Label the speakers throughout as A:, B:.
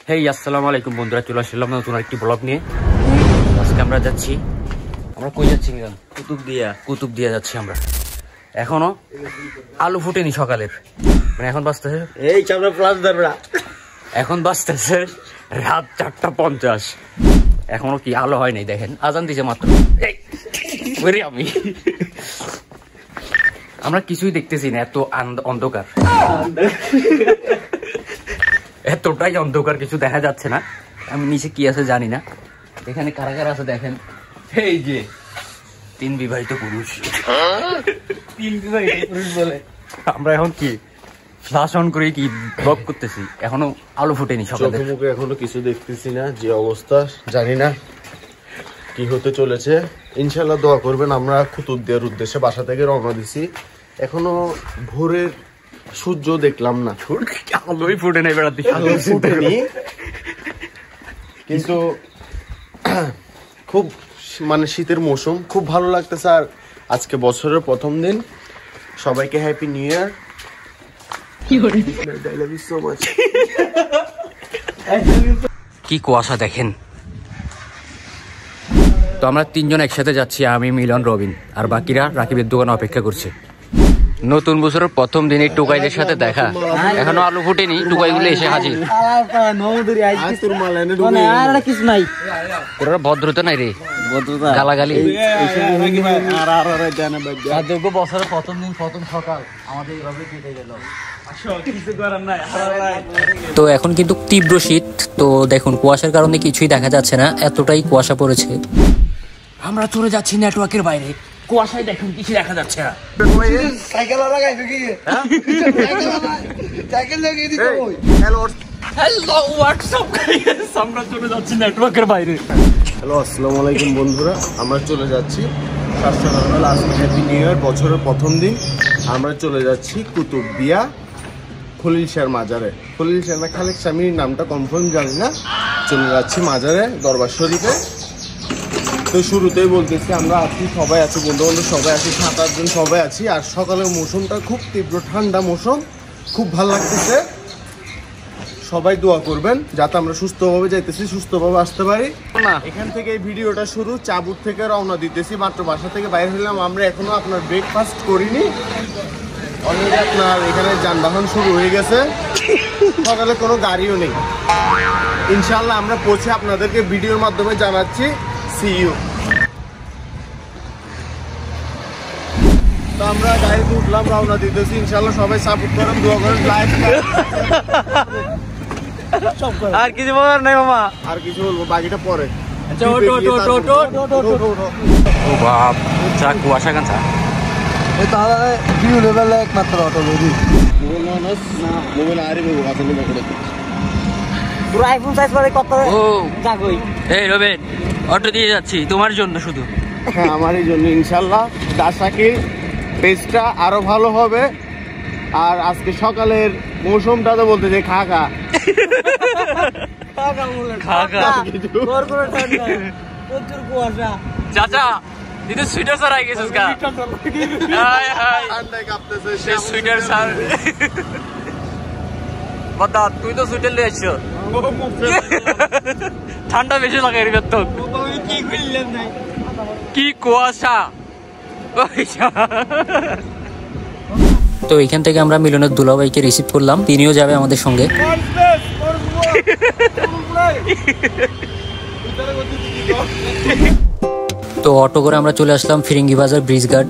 A: হেই আসসালামু আলাইকুম বন্ধুরা, চলে আসলাম নতুন একটি ব্লগ নিয়ে। আজকে আমরা যাচ্ছি, আমরা কই যাচ্ছি? কুতুবদিয়া যাচ্ছি আমরা। এখনো আলু ফুটেনি সকালের, মানে এখন বাজতেছে এখন বাজতেছে রাত 4:50। এখনো কি আলো হয় নাই, দেখেন আজান দিছে মাত্র। আমি আমরা কিছুই দেখতেছি না, এত অন্ধকার, এতটাই অন্ধকার, কিছু দেখা যাচ্ছে না। আমি নিচে কি আছে জানি না। এখানে কারা কারা আছে দেখেন, এই যে 3 বিবাহিত পুরুষ। 3 বিবাহিত পুরুষ বলে আমরা এখন কি ফ্ল্যাশ অন করে কি ব্লগ করতেছি। এখনো আলো ফুটেনি সকালে,
B: মুখে এখনো কিছু দেখতেছি না। যে অবস্থা জানি না কি হতে চলেছে। ইনশাল্লাহ দোয়া করবেন। আমরা কুতুবদিয়ার উদ্দেশ্যে বাসা থেকে রওনা দিছি। এখনো ভোরের সূর্য দেখলাম না,
A: আলোই ফুটে নেই, বেড়াতে
B: ফুটেনি, কিন্তু খুব মানে শীতের মৌসুম, খুব ভালো লাগতেছে। আর আজকে বছরের প্রথম দিন, সবাইকে হ্যাপি নিউ ইয়ার।
A: কি কুয়াশা দেখেন। তো আমরা 3 জন একসাথে যাচ্ছি, আমি, মিলন, রবিন, আর বাকিরা রাকিবের দোকানে অপেক্ষা করছে। নতুন বছরের প্রথম দিনে টুকাইদের সাথে দেখা, এখনো আলু ফুটেনি, টুকাইগুলো এসে হাজির। ভদ্রতা নাই রে, গালাগালি। বছরের প্রথম দিন, প্রথম সকাল আমাদের এইভাবে কেটে গেল। তো এখন কিন্তু তীব্র শীত, তো দেখুন কুয়াশার কারণে কিছুই দেখা যাচ্ছে না, এতটাই কুয়াশা পড়েছে। আমরা চলে যাচ্ছি নেটওয়ার্কের বাইরে, কুয়াশায় দেখুন কিছু দেখা যাচ্ছে না। আমরা চলে যাচ্ছি নেটওয়ার্কের বাইরে।
B: হ্যালো, আসসালামু আলাইকুম বন্ধুরা, আমরা চলে যাচ্ছি হ্যাপি নিউ ইয়ার, বছরের প্রথম দিন। আমরা চলে যাচ্ছি কুতুবদিয়া খলিল শাহর মাজারে। খলিল শাহ না খালেক স্বামীর নামটা কনফার্ম জানি না। চলে যাচ্ছি মাজারে, দরবার শরীফে। তো শুরুতেই বলতেছি, আমরা আছি, সবাই আছি, বন্ধু বান্ধব সবাই আছি, 7-8 জন সবাই আছি। আর সকালের মৌসুমটা খুব তীব্র ঠান্ডা মৌসুম, খুব ভালো লাগতেছে। সবাই দোয়া করবেন যাতে আমরা সুস্থভাবে যাইতেছি, সুস্থভাবে আসতে পারি। না, এখান থেকে এই ভিডিওটা শুরু, চাবুক থেকে রওনা দিতেছি, মাত্র বাসা থেকে বাইরে হলাম। আমরা এখনো আপনার ব্রেকফাস্ট করিনি, অলরেডি আপনার এখানে যানবাহন শুরু হয়ে গেছে, সকালে কোনো গাড়িও নেই। ইনশাল্লাহ আমরা পৌঁছে আপনাদেরকে ভিডিওর মাধ্যমে জানাচ্ছি। See you. তো আমরা গাড়িতে উঠলাম, রওনা দিতেছি। ইনশাল্লাহ সবাই সাপোর্ট করেন, দোয়া করেন, লাইক।
A: আর কিছু বলার নাই মামা,
B: আর কিছু বলবো বাকিটা পরে।
A: ও বাপ, চা কুয়াশা কাঁচা।
C: তাহলে ভিউ লেভেল একমাত্র অটো লরি
B: মোবাইল আরে বেবো আসলে বকরে
C: পুরো আইফোন সাইজ করে কত জাগই।
A: এই রবিন, অটো দিয়ে যাচ্ছি তোমার জন্য শুধু।
B: হ্যাঁ, আমারই জন্য। ইনশাল্লাহ দাসাকির পেজটা আরো ভালো হবে। আর আজকে সকালের মৌসুমটা তো বলতে যে খা খা
C: প্রচুর কুয়াশা।
A: চাচা তুই তো সুইটার স্যার আই গেছিস গা, সুইটার স্যার বাদা, তুই তো সুইটার লিয়ে আসছো, ঠান্ডা বেশি লাগে এর ভেতর। কি কুয়াশা। তো এখান থেকে আমরা মিলনের দুলাভাইকে রিসিভ করলাম, তিনিও যাবে আমাদের সঙ্গে। তো অটো করে আমরা চলে আসলাম ফিরিঙ্গি বাজার ব্রিজ ঘাট।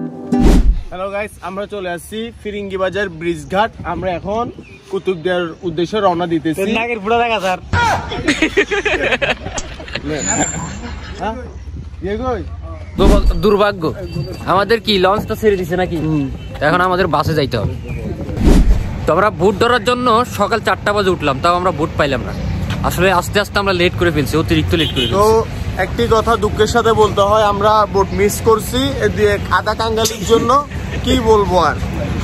B: হ্যালো গাইস, আমরা চলে আসছি ফিরিঙ্গি বাজার ব্রিজ ঘাট। আমরা এখন কুতুবদিয়ার উদ্দেশ্যে রওনা দিতেছি।
C: নাগের ফুটা দেখা স্যার।
A: দুর্ভাগ্য আমাদের, কি লঞ্চটা ছেড়ে দিছে নাকি, এখন আমাদের বাসে যাইতে হবে। তো আমরা বুট ধরার জন্য সকাল 4টা বাজে উঠলাম, তাও আমরা বুট পাইলাম না। আসলে আস্তে আস্তে আমরা লেট করে ফেলছি, অতিরিক্ত লেট করে ফেলছি।
B: তো একটি কথা দুঃখের সাথে বলতে হয়, আমরা বোট মিস করছি এদিকে আদা কাঙ্গালির জন্য। কি বলবো আর,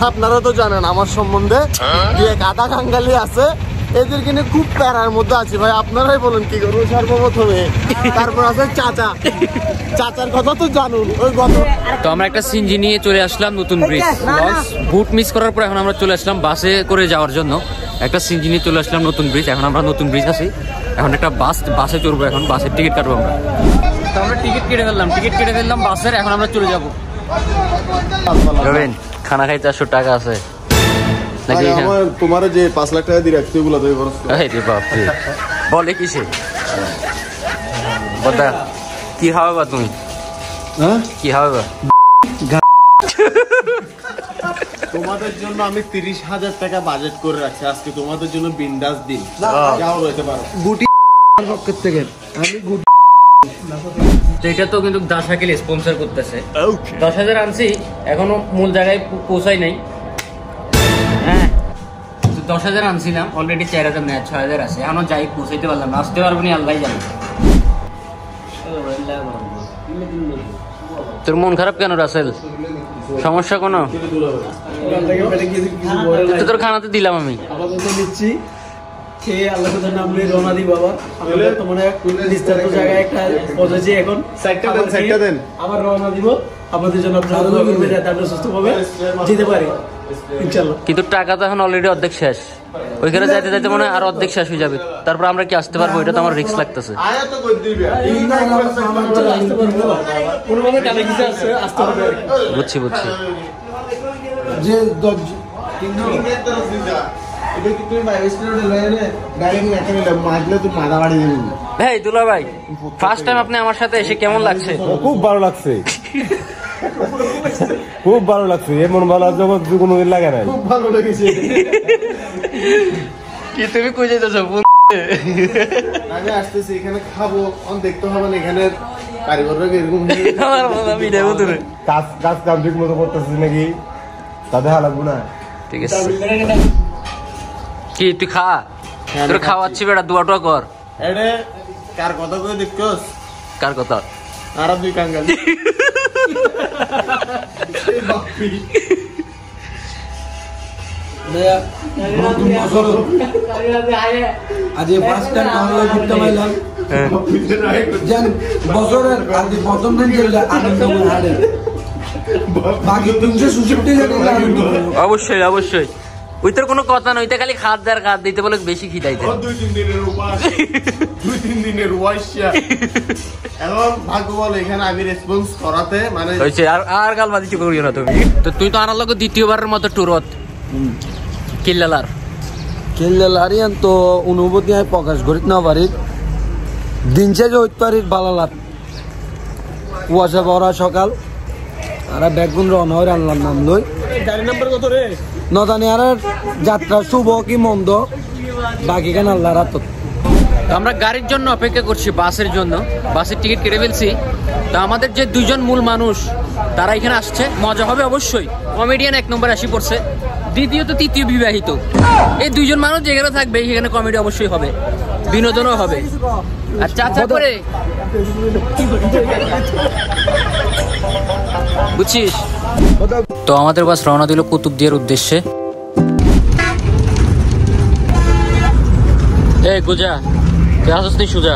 B: আপনারা তো জানেন আমার সম্বন্ধে, যে আদা কাঙ্গালি আছে, এদেরকে নিয়ে খুব প্যারার মধ্যে আছি ভাই। আপনারাই বলুন কি করবো। সর্বপ্রথমে তারপর আছে চাচা, চাচার কথা তো জানুন। ওই গত
A: তো আমরা একটা সিনজি নিয়ে চলে আসলাম নতুন ব্রিজ। লঞ্চ বুট মিস করার পর এখন আমরা চলে আসলাম বাসে করে যাওয়ার জন্য। একটা সিনজি নিয়ে চলে আসলাম নতুন ব্রিজ, এখন আমরা নতুন ব্রিজ আছি। এখন একটা বাসে চড়বো, এখন বাসের টিকিট কাটবো আমরা। তো আমরা টিকিট কেটে ফেললাম বাসের। এখন আমরা চলে যাবো। খানা খাই 400 টাকা আছে নাকি?
B: তোমার যে 5 লাখ টাকা দিয়ে রাখছি ওগুলো তুমি খরচ করো।
A: বলে কিসে বদা কি খাওয়াবা তুমি? কি খাওয়াবা?
B: তোমাদের জন্য আমি 30,000 টাকা বাজেট করে রাখছি আজকে তোমাদের জন্য। বিন্দাস দিন যাও রইতে পারো। গুটি পকেট থেকে আমি গুটি।
A: তো এটা তো কিন্তু দাসাকেল স্পন্সর করতেছে। 10,000 আনছি, এখনো মূল জায়গায় পৌঁছাই নাই। হ্যাঁ 10,000 আনছিলাম, অলরেডি 4,000 নেয় 6,000 আছে। এখনো যাই পৌঁছাইতে পারলাম না, আসতে পারবো না আল্লাহ জানে। তোর মন খারাপ কেন রাসেল? সমস্যা কোনো? তোর খানাতে দিলাম আমি। কিন্তু টাকা তো এখন অলরেডি অর্ধেক শেষ। ওইখানে যাইতে যাইতে মনে হয় আর অর্ধেক শেষ হয়ে যাবে। তারপর আমরা কি আসতে পারবো? এটা তো আমার রিস্ক লাগতেছে। বুঝছি ভাই দুলা ভাই, ফার্স্ট টাইম আপনি আমার সাথে এসে কেমন লাগছে?
D: খুব ভালো লাগছে, খুব ভালো লাগছে। এমন ভালো জগৎ কোনোদিন লাগে নাই। খুব ভালো লেগেছে।
A: কি তুমি কই যাইতেছো?
B: আমি আসতেছি, এখানে খাবো, দেখতে হবে না এখানে কারিগররা এরকম কাজ কাম ঠিক মতো করতেছিস নাকি তা দেখা লাগবো না।
A: ঠিক আছে কি তুই খা, তোর খাওয়াচ্ছি বেটা, দোয়া টোয়া কর।
B: এডে কার কথা কই দেখছস?
A: কার কথা?
B: আর দুই কাঙ্গাল।
C: আজ ফার্স্ট টাইম আমরা ঘুরতে পাইলাম। জান বছরের আজ প্রথম দিন চলে আনন্দ করে হাড়ে বাকি 366 টাকা
A: অবশ্যই অবশ্যই। ওইটার কোনো কথা নয়, ওইটা খালি খাদ দেয়, খাদ দিতে বলে বেশি খিদাইতে।
B: 2-3 দিনের উপাস, 2-3 দিনের ওয়াইশা। এখন ভাগ্য বলে এখানে আমি রেসপন্স করাতে মানে
A: হইছে। আর গালবাজি কি করিও না তুমি। তো তুই তো আনার লোক দ্বিতীয়বারের মতো টুরত
C: কিল্লালারিয়ান তো অনুভূতি আমি প্রকাশ করিত না পারি। দিন শেষে হইতে পারি বালালাত কুয়াশা ভরা সকাল। আর ব্যাগুন রওনা হয়ে আনলাম নাম লই। গাড়ি নাম্বার কত রে? নদানি আর যাত্রা শুভ কি মন্দ বাকি কেন আল্লাহ রাত।
A: আমরা গাড়ির জন্য অপেক্ষা করছি, বাসের জন্য। বাসের টিকিট কেটে ফেলছি। তো আমাদের যে দুইজন মূল মানুষ তারা এখানে আসছে, মজা হবে অবশ্যই। কমেডিয়ান 1 নম্বরে আসি পড়ছে, দ্বিতীয় তো তৃতীয় বিবাহিত। এই দুইজন মানুষ যেখানে থাকবে সেখানে কমেডি অবশ্যই হবে, বিনোদনও হবে। আর চাচা করে বুঝছিস। তো আমাদের বাস রওনা দিল কুতুবদিয়ার উদ্দেশ্যে। এই গুজা তুই আসস নি সুজা?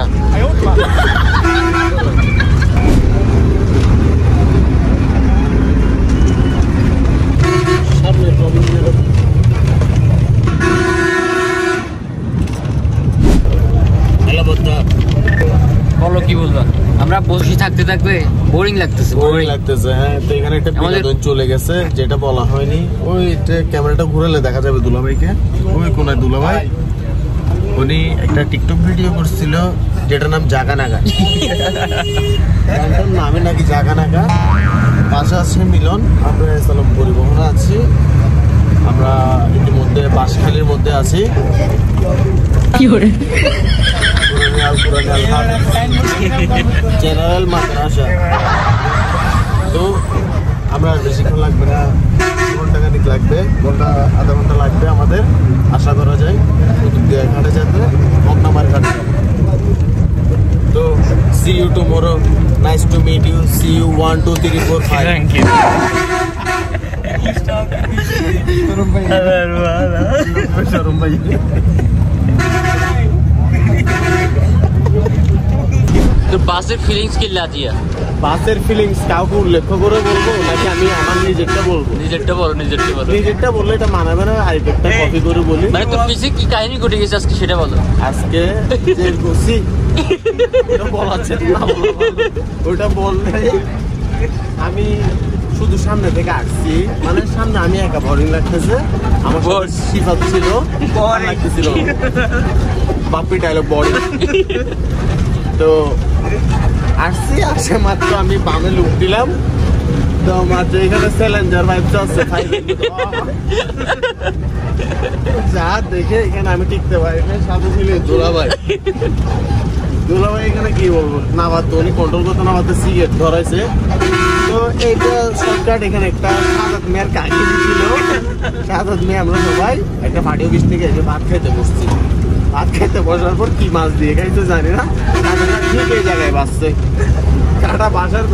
A: বলো কি বলবা? আমরা বসে থাকতে থাকতে বোরিং লাগতেছে।
B: হ্যাঁ, তো এখানে একটা বিনোদন চলে গেছে যেটা বলা হয়নি। ওই ক্যামেরাটা ঘুরালে দেখা যাবে দুলাভাইকে। ওই কোনায় দুলাভাই, উনি একটা টিকটক ভিডিও করছিল যেটার নাম জাগা নাগা। নামে নাকি জাগা নাগা। পাশে আছে মিলন, আমরা সালাম পরিবহনে আছি। আমরা ইতিমধ্যে বাঁশখালীর মধ্যে আছি।
A: কি করে
B: জেনারেল মাদ্রাসা। তো আমরা বেশিক্ষণ লাগবে না, ঘন্টা খানিক লাগবে, আধা ঘন্টা লাগবে আমাদের আশা করা যায় কুতুবদিয়া ঘাটে যেতে, মগনামার ঘাটে। তো see you tomorrow, nice to meet you, see you 1 2 3 4 5। Thank you.
A: तो बस फीलिंग्स किल्ला दिया
B: বাসের ফিলিংস কাউকে উল্লেখ করে বলবো নাকি আমি আমার নিজেরটা বলবো? নিজেরটা বললে এটা মানাবে না, আরেকটা কপি করে বলি।
A: মানে তোর পিছে কি কাহিনী ঘটে গেছে আজকে সেটা বলো।
B: আজকে যে গছি বলাচ্ছে না, ওটা বললে আমি শুধু সামনে থেকে আসছি, মানে সামনে আমি একা বোরিং লাগতেছে, আমার সিফাত ছিল লাগতেছিল বাপি ডায়লগ বডি। তো আসছি, আসে মাত্র আমি বামে লুক দিলাম, তো মাত্র এখানে চ্যালেঞ্জার ভাইব চলছে যা দেখে এখানে আমি টিকতে পারি না। সাথে ছিল দুলাভাই এখানে কি বলবো, না পারতো, উনি কন্ট্রোল করতে না পারতো, সিগারেট ধরাইছে। তো এইটা শর্টকাট, এখানে একটা সাদাত মেয়ের কাহিনী ছিল। সাদাত মেয়ে আমরা সবাই একটা পার্টি অফিস থেকে এসে ভাত খাইতে বসছি। ভাত খাইতে বসার পর কি মাছ দিয়ে খাইতে জানি না, ঠিক এই জায়গায় বাসছে কাটা বাসার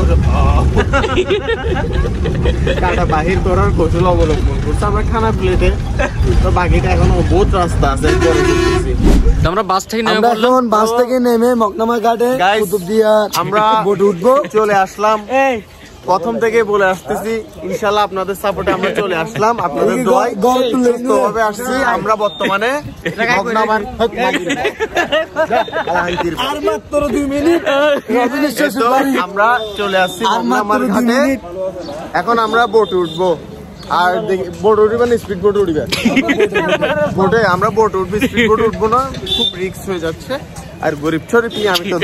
B: কাটা বাহির করার কৌশল অবলম্বন করছে আমরা খানা প্লেটে। তো বাকিটা এখনো বহুত রাস্তা আছে,
A: আমরা বাস থেকে
C: নেমে মকনামা ঘাটে কুতুবদিয়া
B: আমরা
C: বোটে উঠবো,
B: চলে আসলাম। প্রথম থেকে বলে আসতেছি, ইনশাল্লাহ আপনাদের সাপোর্টে আমরা চলে আসলাম, আপনাদের দোয়ায় সুস্থভাবে আসছি। আমরা বর্তমানে
C: আর মাত্র 2 মিনিট
B: আমরা চলে আসছি মকনামার ঘাটে। এখন আমরা বোটে উঠবো, আর বোট উঠবে না স্পিড বোট উঠবে? বোটে আমরা বোট উঠবো, স্পিড বোট উঠবো না, খুব রিস্ক হয়ে যাচ্ছে। আর গরিব ছোট কি আমি তো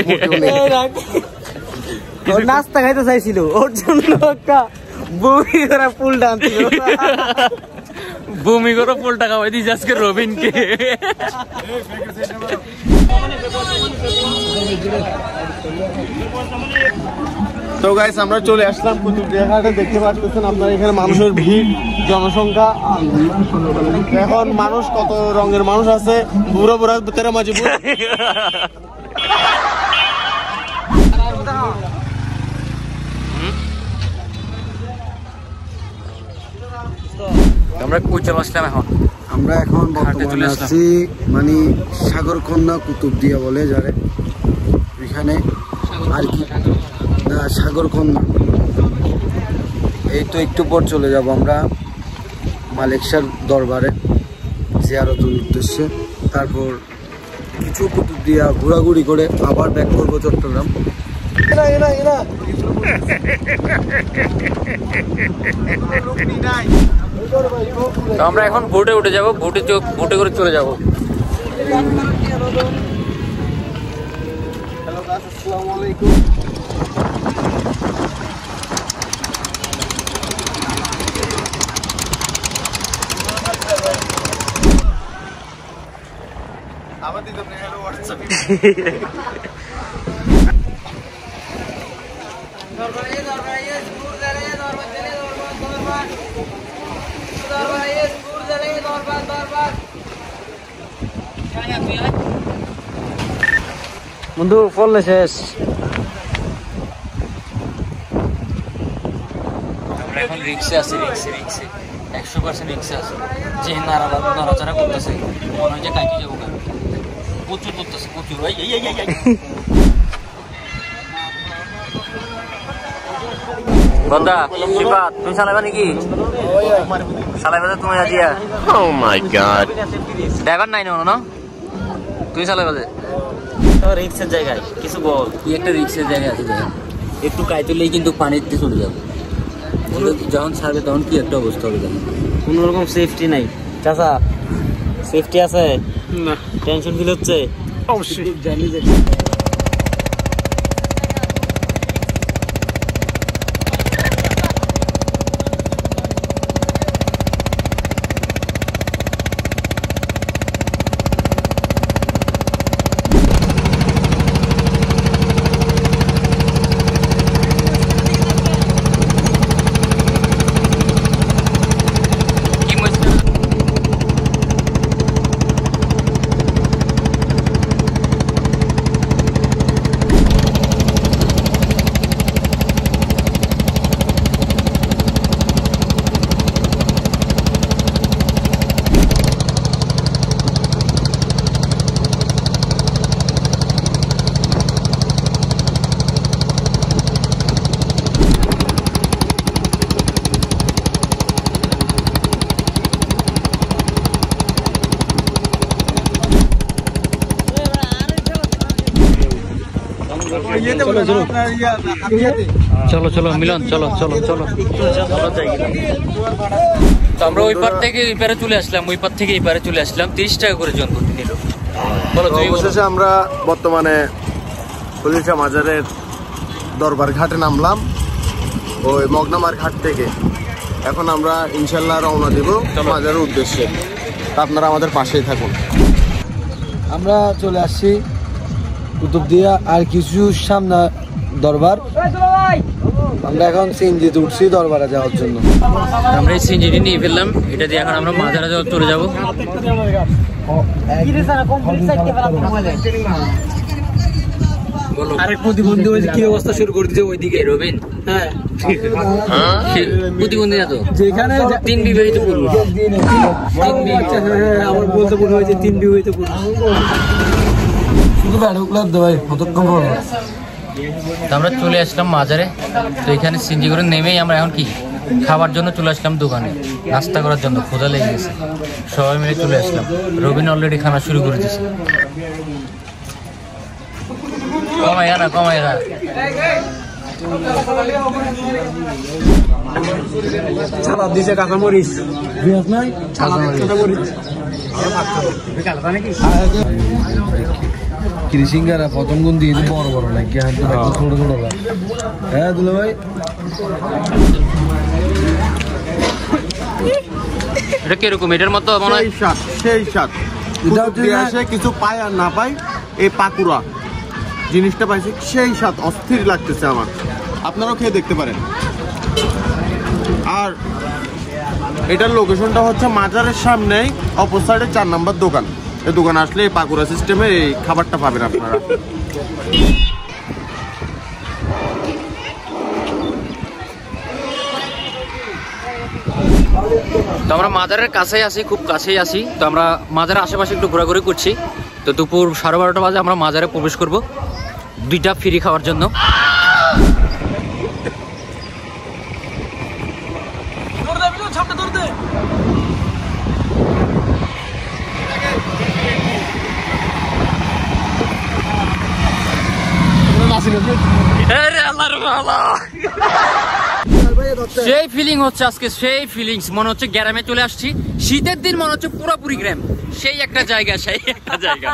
C: নাস্তা খাইতে চাইছিল, ওর জন্য একটা বমি করা ফুল টানছিল,
A: বমি করে ফুল টাকা খাওয়াই দিয়েছে আজকে রবিনকে।
B: তো গাইস আমরা চলে আসলাম কুতুবদিয়া ঘাটে। দেখতে পাচ্ছেন আপনারা এখানে মানুষের ভিড়, জনসংখ্যা। এখন মানুষ কত রঙের মানুষ আছে, বুড়ো বুড়া তেরা মাঝে
A: আমরা কই চলে আসলাম এখন?
C: আমরা এখন বর্তমানে আছি মানে সাগরকন্যা কুতুবদিয়া বলে যারে, এখানে আর কি না সাগরকন্যা। এই তো একটু পর চলে যাব আমরা মালিক শাহর দরবারে জিয়ারতের উদ্দেশ্যে। তারপর কিছু কুতুবদিয়া ঘোরাঘুরি করে আবার ব্যাক করবো চট্টগ্রাম।
A: আমরা এখন বোটে উঠে যাবো, বোটে করে চলে যাবো।
B: আসসালামু আলাইকুম।
C: বন্ধু পড়লে শেষ।
A: আমরা এখন রিক্সে আছি, রিক্সে 100% রিক্সে আছে। যে নড়াচড়া করতেছে মনে হয় যে কাটি যাবো, প্রচুর করতেছে, প্রচুর। বন্ধা শিবাত তুমি চালাবে নাকি? চালাবে তো তুমি আজিয়া। ও মাই গড, ড্রাইভার নাই না, তুই চালাবে যে রিক্সের জায়গায় কিছু বল। কি একটা রিক্সের জায়গায় আছে, একটু কাইতুলেই কিন্তু পানিতে চলে যাবে। যখন ছাড়বে তখন কি একটা অবস্থা হবে, কোনো রকম সেফটি নাই। চাচা সেফটি আছে না? টেনশন ফিল হচ্ছে অবশ্যই, জানি যে চলো চলো মিলন, চলো চলো চলো। তো আমরা ওই পার থেকে এই পারে চলে আসলাম, ওই পার থেকে এই পারে চলে আসলাম। 30 টাকা করে জন প্রতি নিল।
B: অবশেষে আমরা বর্তমানে খলিলশাহ মাজারের দরবার ঘাটে নামলাম ওই মগনামার ঘাট থেকে। এখন আমরা ইনশাল্লাহ রওনা দিব মাজারের উদ্দেশ্যে। আপনারা আমাদের পাশেই থাকুন।
C: আমরা চলে আসছি কুতুবদিয়া, আর কিছু সামনে দরবার। আমরা এখন সিএনজিতে উঠছি দরবারে যাওয়ার জন্য।
A: আমরা এই সিএনজিটি নিয়ে ফেললাম, এটা দিয়ে এখন আমরা মাজারে চলে যাবো।
C: আরেক প্রতিবন্ধী হয়েছে, কি অবস্থা শুরু করে দিয়েছে ওইদিকে রবিন। হ্যাঁ
A: প্রতিবন্ধী না তো,
C: যেখানে
A: 3 বিবাহিত পুরুষ।
C: আমার বলতে ভুল হয়েছে, 3 বিবাহিত পুরুষ। শুধু ব্যাড উপলব্ধ ভাই, কতক্ষণ পর
A: আমরা চলে আসলাম মাজারে। তো এখানে সিএনজি করে নেমেই আমরা এখন কি খাবার জন্য চলে আসলাম দোকানে, নাস্তা করার জন্য। ক্ষুধা লেগে গেছে, সবাই মিলে চলে আসলাম। রবিন অলরেডি খানা শুরু করে দিয়েছে। কমাইয়া না, কমাইয়া না।
C: ছালাদ দিছে কাঁচামরিচ, কৃষিঙ্গারা প্রথম গুণ দিয়ে বড় বড় নাকি ছোট ছোট। হ্যাঁ দুলা ভাই,
A: এটা কিরকম? এটার মতো মনে হয়
B: সেই সাত কিছু পায় আর না পাই, এই পাকুড়া জিনিসটা পাইছি, সেই সাত অস্থির লাগতেছে আমার। আপনারাও খেয়ে দেখতে পারেন। আর এটার লোকেশনটা হচ্ছে মাজারের সামনেই, অপর সাইডে 4 নম্বর দোকান। এই দোকানে আসলে এই পাকুড়া সিস্টেমে এই খাবারটা পাবেন আপনারা।
A: তো আমরা মাজারের কাছেই আছি, খুব কাছেই আছি। তো আমরা মাজারের আশেপাশে একটু ঘোরাঘুরি করছি। তো দুপুর 12:30 বাজে আমরা মাজারে প্রবেশ করব 2টা ফ্রি খাওয়ার জন্য। সেই ফিলিং হচ্ছে আজকে, সেই ফিলিংস মনে হচ্ছে গ্রামে চলে আসছি। শীতের দিন মনে হচ্ছে পুরোপুরি গ্রাম। সেই একটা জায়গা, সেই একটা জায়গা।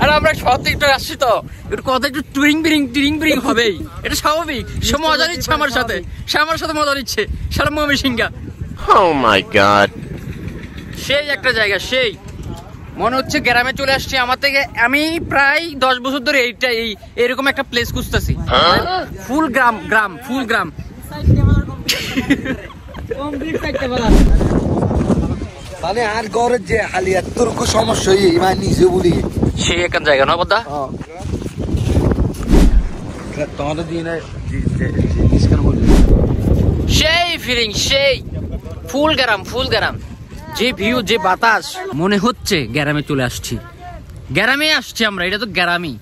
A: আর আমরা শহর থেকে একটু আসছি, তো একটু কথা একটু টুরিং বিরিং হবেই, এটা স্বাভাবিক। সে মজা নিচ্ছে আমার সাথে, সে আমার সাথে মজা নিচ্ছে। Sara mommy Sinha,
B: Oh my God!
A: সেই একটা জায়গা, সেই মনে হচ্ছে গ্রামে চলে আসছি। আমার থেকে আমি প্রায় 10 বছর ধরে এরকম একটা প্লেস খুঁজতেছি। ফুল গ্রাম।
C: মানে আর গড়ের যে খালি এতটুকু সমস্যা মানে নিজে বলি
A: সেই একটা জায়গা না বদা।
C: তোমাদের দিন
A: সেই ফিলিং, সেই ফুল গ্রাম। যে ভিউ, যে বাতাস, মনে হচ্ছে গ্রামে চলে আসছি। গ্রামে আসছি আমরা, এটা তো গ্রামই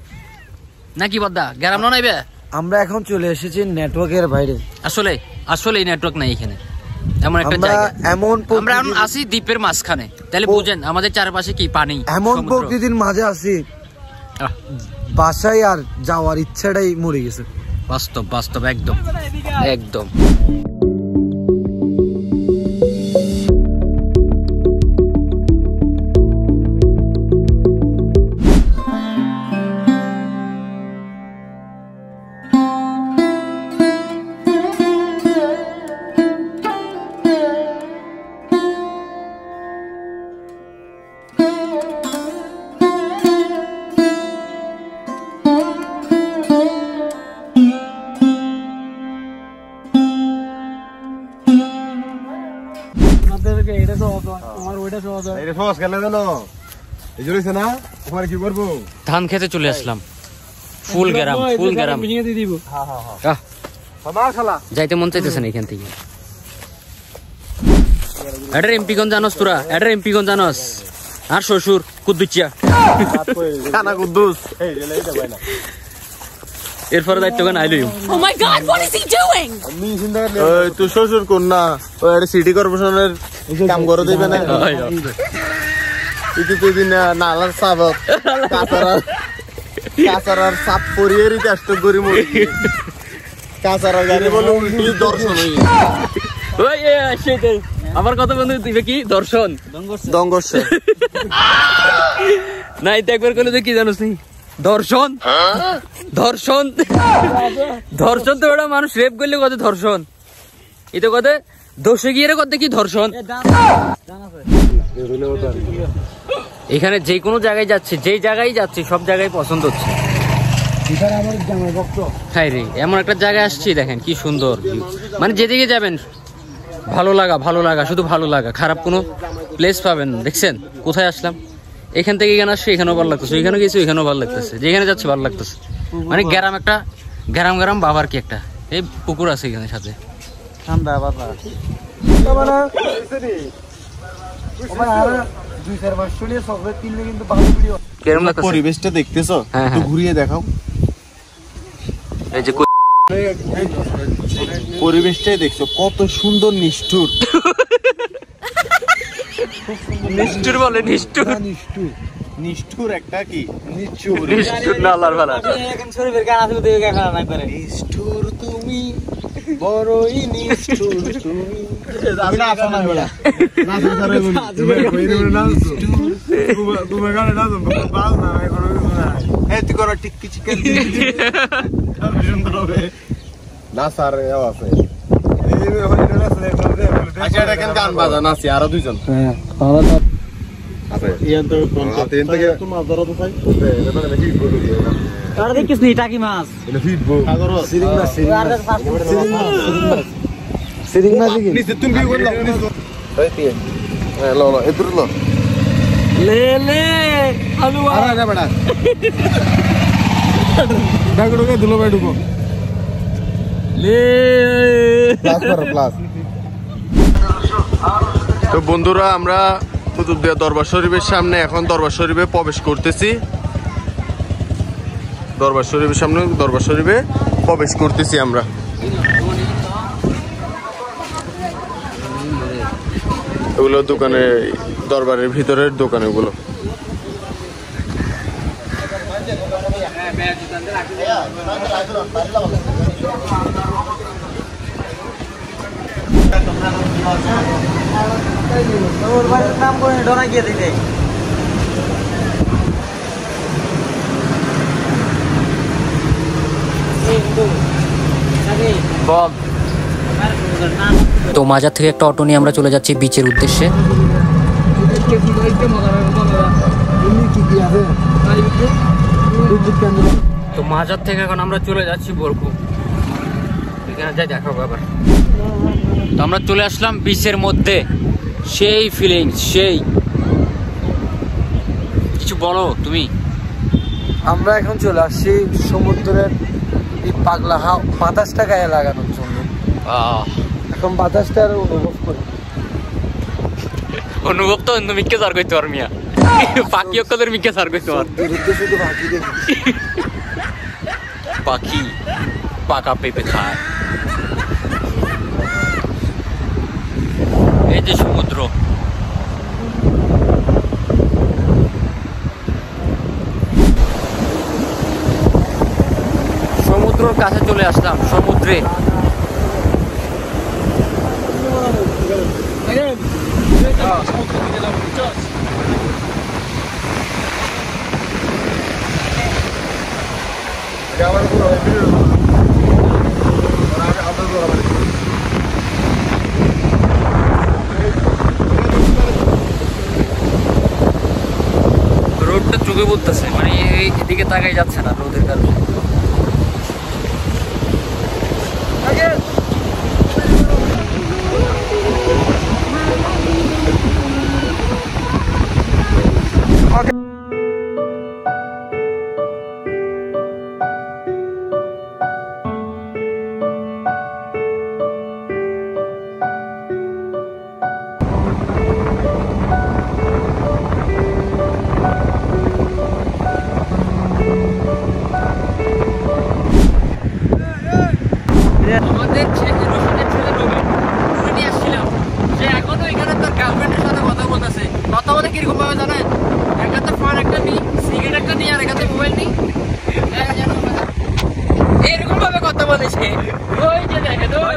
A: নাকি বদা? গ্রাম না নাইবে?
C: আমরা এখন চলে এসেছি নেটওয়ার্কের বাইরে।
A: আসলে নেটওয়ার্ক নাই এখানে, এমন একটা জায়গা। আমরা এখন আসি দ্বীপের মাঝখানে। তাহলে বুঝেন আমাদের চারপাশে কি পানি,
C: এমন প্রকৃতির মাঝে আছি, বাসায় আর যাওয়ার ইচ্ছাটাই মরে গেছে।
A: বাস্তব একদম। ধান খেতে চলে আসলাম। ফুল গ্রাম। যাইতে মন চাইতেছে না এখান থেকে। এটার এমপিগঞ্জ জানোস তোরা? এটার এমপিগঞ্জ জানোস? আর শ্বশুর কুদ্দুচিয়া, এরপরে দায়িত্ব কেন আইলই।
E: Oh my God, what is he doing?
B: তুই শ্বশুর কোন না, ওই সিটি কর্পোরেশনের কাম করে দেবে না। নালার সাবক কাঁচারার সাপ পরিয়ে রিচার্জ করি মরি কাঁচারা গাড়ি বলে উল্টি দর্শন হই
A: ওই সেটাই আমার কথা বন্ধু তুই কি দর্শন
B: দঙ্গর্ষ
A: না এটা একবার করলে তো কি জানোস নি ধর্ষণ ধর্ষণ ধর্ষণ তো ওটা মানুষ রেপ করলে কত ধর্ষণ এটা কথা দোষে গিয়ে কত কি ধর্ষণ এখানে যে কোনো জায়গায় যাচ্ছে যেই জায়গায় যাচ্ছে সব জায়গায় পছন্দ হচ্ছে হ্যাঁ রে এমন একটা জায়গায় আসছি দেখেন কি সুন্দর মানে যেদিকে যাবেন ভালো লাগা শুধু ভালো লাগা খারাপ কোনো প্লেস পাবেন না দেখছেন কোথায় আসলাম এখান থেকে এখানে আসছে এখানেও ভালো লাগতেছে এখানে গেছি এখানেও ভালো লাগতেছে যেখানে যাচ্ছে ভালো লাগতেছে মানে গ্রাম একটা গ্রাম বাবার কি একটা এই পুকুর আছে এখানে সাথে
C: ঠান্ডা বাবা
A: কেরম লাগতেছে
B: পরিবেশটা দেখতেছো একটু ঘুরিয়ে দেখাও
A: এই যে
B: পরিবেশটাই দেখছো কত সুন্দর নিষ্ঠুর
A: নিষ্ঠুর বলে নিষ্ঠুর
B: নিষ্ঠুর একটা কি
A: নিষ্ঠুর না আল্লাহর ভালা
B: নিষ্ঠুর তুমি বড়ই নিষ্ঠুর তুমি আমি না আসা না বলা না সারে তুমি গানে না তো বাল না এখন এই তুই করো টিক চিকেন সুন্দর হবে না স্যার এও আছে আচ্ছা এটা কেন গান বাজান আছে আরো দুইজন
C: হ্যাঁ
B: ইয়ান তো কোনতে থেকে তোমার ধরো তো ভাই এটা মানে কি বলবো
C: তার দেখিস নি টাকি মাছ
B: এটা ফিটবো সাগর সিরিং মাছ
C: সিরিং মাছ কি
B: নিচে তুমি কি করলা এই তিন লো এদুর লো
C: লে লে আলু
B: আরে যা বড়া ডাগড়োকে দুলো ভাই ঢুকো
C: লে
B: প্লাস করো প্লাস তো বন্ধুরা আমরা কুতুবদিয়া দরবার শরীফের সামনে এখন দরবার শরীফে প্রবেশ করতেছি দরবার শরীফের সামনে দরবার শরীফে প্রবেশ করতেছি আমরা এগুলো দোকানে দরবারের ভিতরের দোকান এগুলো
C: নাম করে ডরা গিয়ে দিতে
A: তো মাজার থেকে একটা অটো নিয়ে আমরা চলে যাচ্ছি বিচের উদ্দেশ্যে তো মাজার থেকে এখন আমরা চলে যাচ্ছি বরকু এখানে যাই দেখাবো আবার তো আমরা চলে আসলাম বিচের মধ্যে সেই ফিলিংস সেই কিছু বলো তুমি
C: আমরা এখন চলে আসছি সমুদ্রের এই পাগলা বাতাসটা গায়ে লাগানোর জন্য এখন বাতাসটার অনুভব করি
A: অনুভব তো অন্য মিকে সার করতে পার মিয়া পাখি ওদের মিকে সার করতে পার
C: শুধু পাখি দেখি
A: পাখি পাকা পেঁপে খায় এই যে সমুদ্র সমুদ্রের কাছে চলে আসলাম সমুদ্রে রোডটা চোখে পড়তেছে মানে এদিকে তাকাই যাচ্ছে না রোদের কারণে আমাদের ছেলে রশিদের ছেলে রবি ওকে নিয়ে আসছিলাম সে এখনো এখানে তার গার্লফ্রেন্ডের সাথে কথা বলতেছে কথা বলে কিরকম ভাবে জানেন একটা বলে সে। ওই যে দেখেন, ওই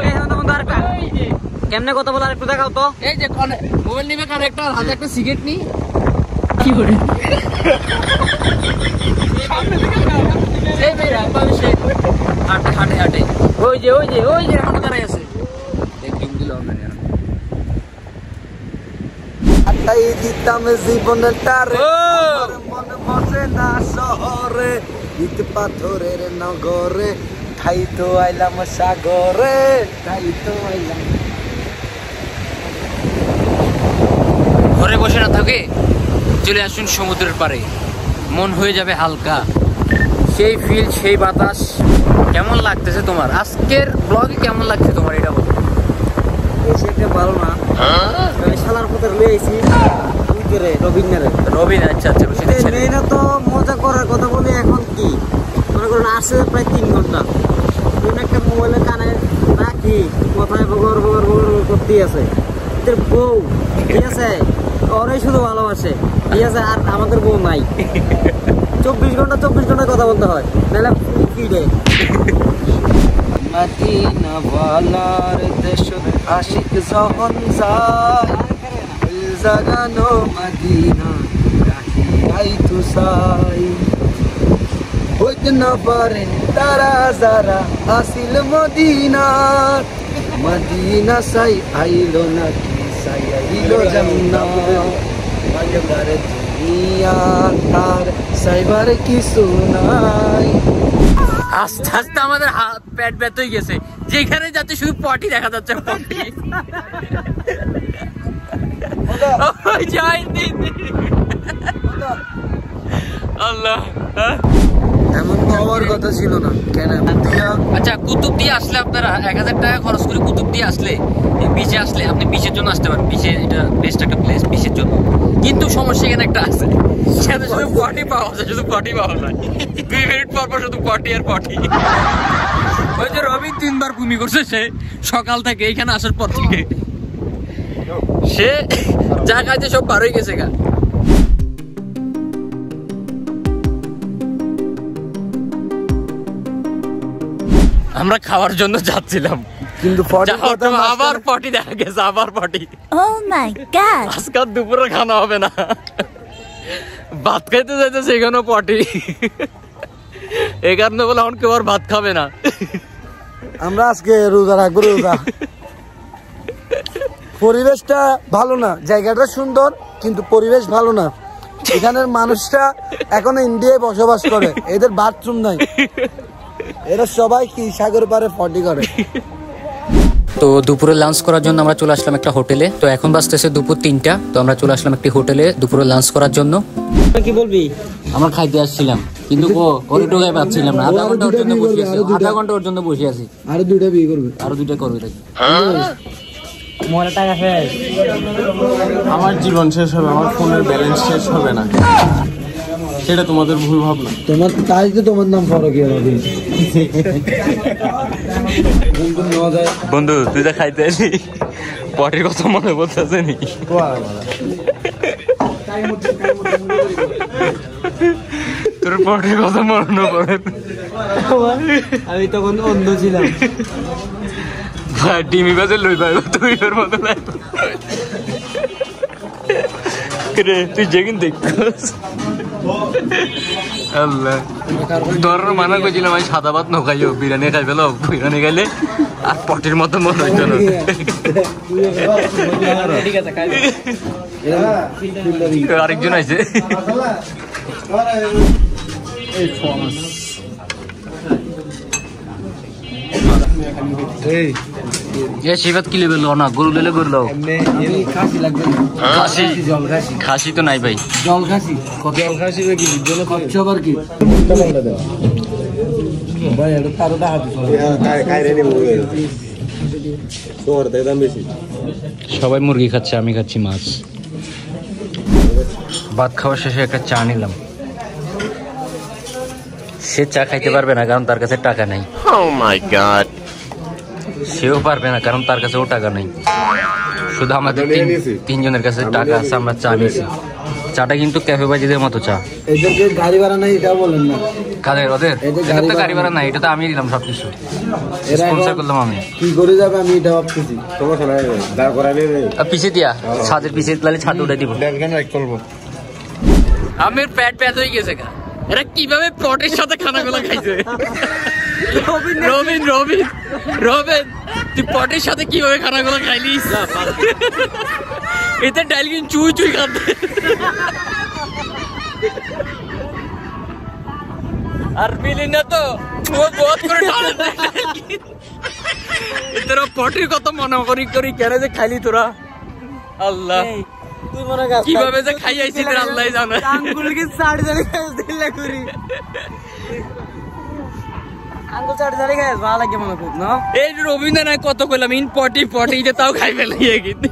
A: যে
C: কেমনে কথা বলার একটু দেখাও তো।
A: এই যে মোবাইল নিবে কানেক্টর, হাতে একটা সিগারেট নি। কি করে এই বেরা পাশে হাঁটে হাঁটে হাঁটে। ওই যে হাঁটা দাঁড়ায় আছে। একদম দিল না।
C: তাই দিতাম জীবনটারে, আমার মন বসে না শহরে, ইট পাথরের নগরে, তাই তো আইলাম সাগরে, তাই তো আইলাম।
A: ঘরে বসে না থাকে, চলে আসুন সমুদ্রের পাড়ে, মন হয়ে যাবে হালকা। সেই ফিল, সেই বাতাস। কেমন লাগতেছে তোমার আজকের ব্লগে? কেমন লাগছে তোমার এটা বলো?
C: বেশি একটা ভালো না, আমি শালার পথে লয়ে আইছি
A: রবিন। আচ্ছা আচ্ছা,
C: মেয়েরা তো মজা করার কথা বলি। এখন কি মনে করুন আসে প্রায় 3 ঘন্টা, কোন একটা মোবাইলে কানে রাখি, কথায় বগর বগর বগর করতেই আছে। এদের বউ ঠিক আছে, ওরাই শুধু ভালোবাসে ঠিক আছে, আর আমাদের বউ নাই। 24 ঘন্টা কথা বলতে হয়, নাহলে কি রে। মদিনা ওয়ালার দেশ আশিক যখন যায়, জাগানো মদিনা রাখিয়াই তো সাই, হইতে না পারেন তারা যারা আসিল মদিনাত, মদিনা সাই আইলো না কি সাই আইলো জান্নাত, মায়ার দুনিয়া তার সাইবার কিছু নাই।
A: আস্তে আস্তে আমাদের হাত পেট ব্যথা হয়ে গেছে, যেখানে যাচ্ছে শুধু পটি দেখা যাচ্ছে। পটি আল্লাহ,
C: এমন তো হওয়ার কথা ছিল না কেন?
A: আচ্ছা, কুতুব দিয়ে আসলে আপনারা 1000 টাকা খরচ করে কুতুব দিয়ে আসলে, বিচে আসলে আপনি বিচের জন্য আসতে পারেন। বিচে এটা বেস্ট একটা প্লেস বিচের জন্য, কিন্তু সমস্যা এখানে একটা আছে, সেটা শুধু পটি পাওয়া যায়, শুধু পটি পাওয়া যায়। 2 মিনিট পর শুধু পটি আর পটি। ওই যে রবি 3 বার ভূমি করছে সে সকাল থেকে, এখানে আসার পর থেকে সে যা খাইছে সব বার হয়ে গেছে গা। আমরা খাওয়ার জন্য যাচ্ছিলাম,
C: কিন্তু
A: আবার পটি দেখা গেছে, আবার পটি।
E: Oh my god!
A: আজকাল দুপুরে খানা হবে না, ভাত খাইতে যাইতে সেখানেও পটি। এই কারণে বলে এখন কেউ আর ভাত খাবে না।
C: আমরা আজকে রোজা রাখবো, রোজা। পরিবেশটা ভালো না, জায়গাটা সুন্দর কিন্তু পরিবেশ ভালো না। এখানের মানুষরা এখনো ইন্ডিয়ায় বসবাস করে, এদের বাথরুম নাই, এরা সবাই কি সাগর পারে পটি করে।
A: তো দুপুরে লাঞ্চ করার জন্য আমরা চলে আসলাম একটা হোটেলে। তো এখন বাজতেছে দুপুর 3টা। তো আমরা চলে আসলাম একটি হোটেলে দুপুরে লাঞ্চ করার জন্য।
C: কি বলবি?
A: আমরা খাইতে আসছিলাম কিন্তু ওই টোকায় পাচ্ছিলাম না। আধা ঘন্টা ওর জন্য বসে আছি, আধা ঘন্টা ওর জন্য বসে আছি।
C: আরো 2টা বিয়ে করবে,
A: আরো 2টা করবে তাই।
C: মোর টাকা শেষ,
B: আমার জীবন শেষ হবে, আমার ফোনের ব্যালেন্স শেষ হবে না, সেটা তোমাদের ভুল ভাবনা।
C: তোমার তাই তো তোমার নাম ফরক হবে।
A: বন্ধু তুই তো খাইতে আসি, পটির কথা মনে বলতেছে নি? তোর পটির কথা মনে পড়ে?
C: আমি তখন অন্ধ ছিলাম।
A: ডিমি বাজে লই পাইব তুই ওর মতো নাই রে, তুই যেদিন দেখছিস আল্লাহ তোর মানা করছিলাম আমি সাদা ভাত নখাইও, বিরিয়ানি খাই ফেলো, বিরিয়ানি খাইলে আর পটির মতো মনে হইতো না। আরেকজন আছে শিবাত কি লেবে না, গরু লেলে গরু লাও। খাসি খাসি তো নাই ভাই,
C: জল খাসি। জল খাসি কি জল খাচ্ছ আবার কি ভাই? এটা তারও দাহাতে
A: সবাই মুরগি খাচ্ছে, আমি খাচ্ছি মাছ। ভাত খাওয়া শেষে একটা চা নিলাম। সে চা খাইতে পারবে না কারণ তার কাছে টাকা নাই। Oh my God! সেও পারবে না কারণ তার কাছেও টাকা নেই। শুধু আমাদের 3 জনের কাছে টাকা আছে, আমরা চা নিয়েছি। চাটা কিন্তু ক্যাফে বাজিদের মতো চা।
C: এদেরকে গাড়ি ভাড়া নাই এটা বলেন না।
A: কাদের ওদের?
C: এদের
A: এটা তো
C: গাড়ি
A: গাড়ি ভাড়া নাই, এটা তো আমি দিলাম সবকিছু,
C: এরা
A: স্পন্সর
C: এখন
A: করলাম আমি।
C: কি করে যাবে আমি এটা ভাবতেছি।
D: তোমার শোনা দাঁড় করাবে
A: আর পিছে দিয়া ছাদের পিছে তাহলে ছাদ উঠে দিব।
D: দেখবেন এক করবো
A: আমের পেট হয়ে গেছে গা। এরা কিভাবে পটের সাথে খানাগুলো খাইছে? রবিন রবিন রবিন তুই পটের সাথে কিভাবে খানাগুলো খাইলিস? এতে ডাইল কিন্তু চুই চুই খাতে। আর মিলি না তো ও বহুত করে ঢালে দেয়। তোরা পটের কথা মনে করি করি কেন যে খাইলি তোরা? আল্লাহ কিভাবে যে খাই আইছি তোর আল্লাহ জানে।
C: আঙ্গুলকে 4 খাইছ দিলা করি আঙ্গুল 4 খাইছ ভালো লাগে মনে কর না।
A: এই রবীন্দ্র নাই কত কইলাম ইন পটি পটি যে তাও খাই ফেলাই কিন্তু।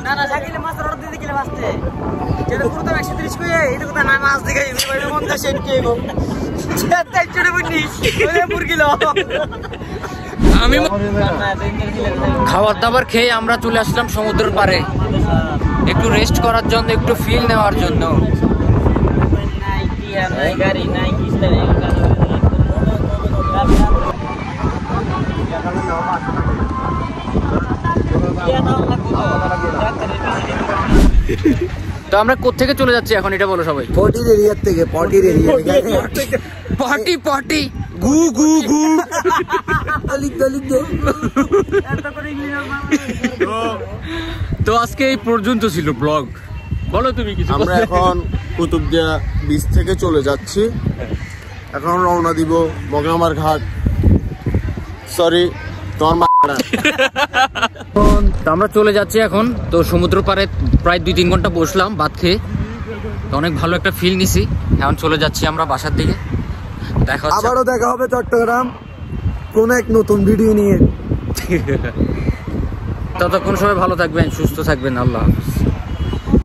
C: না না সাকিলে মাছ অর্ডার দিতে গেলে বাঁচতে যেটা পুরো দাম 130 কই এটা কথা না মাছ দেখাই 50 এর কে গো চেতা চড়ে বনি ওরে মুরগি লো।
A: আমি খাবার দাবার খেয়ে আমরা চলে আসলাম সমুদ্রের পাড়ে একটু রেস্ট করার জন্য, একটু ফিল নেওয়ার জন্য। তো আমরা কোত্থেকে চলে যাচ্ছি এখন এটা বলো সবাই।
C: পটির এরিয়া থেকে পটির এরিয়া
A: পটি পটি
C: গু গু গু লিখ লিখ
A: তো আজকে এই পর্যন্ত ছিল ব্লগ। বলো তুমি কিছু।
B: আমরা এখন কুতুবদিয়া বিচ থেকে চলে যাচ্ছি, এখন রওনা দিব মগরামার ঘাট। সরি তোমার
A: তো আমরা চলে যাচ্ছি এখন। তো সমুদ্র পাড়ে প্রায় 2-3 ঘন্টা বসলাম ভাত খেয়ে, তো অনেক ভালো একটা ফিল নিছি। এখন চলে যাচ্ছি আমরা বাসার দিকে। দেখা হচ্ছে
C: আবারও দেখা হবে চট্টগ্রাম কোন এক নতুন ভিডিও নিয়ে।
A: ততক্ষণ সবাই ভালো থাকবেন, সুস্থ থাকবেন। আল্লাহ হাফেজ।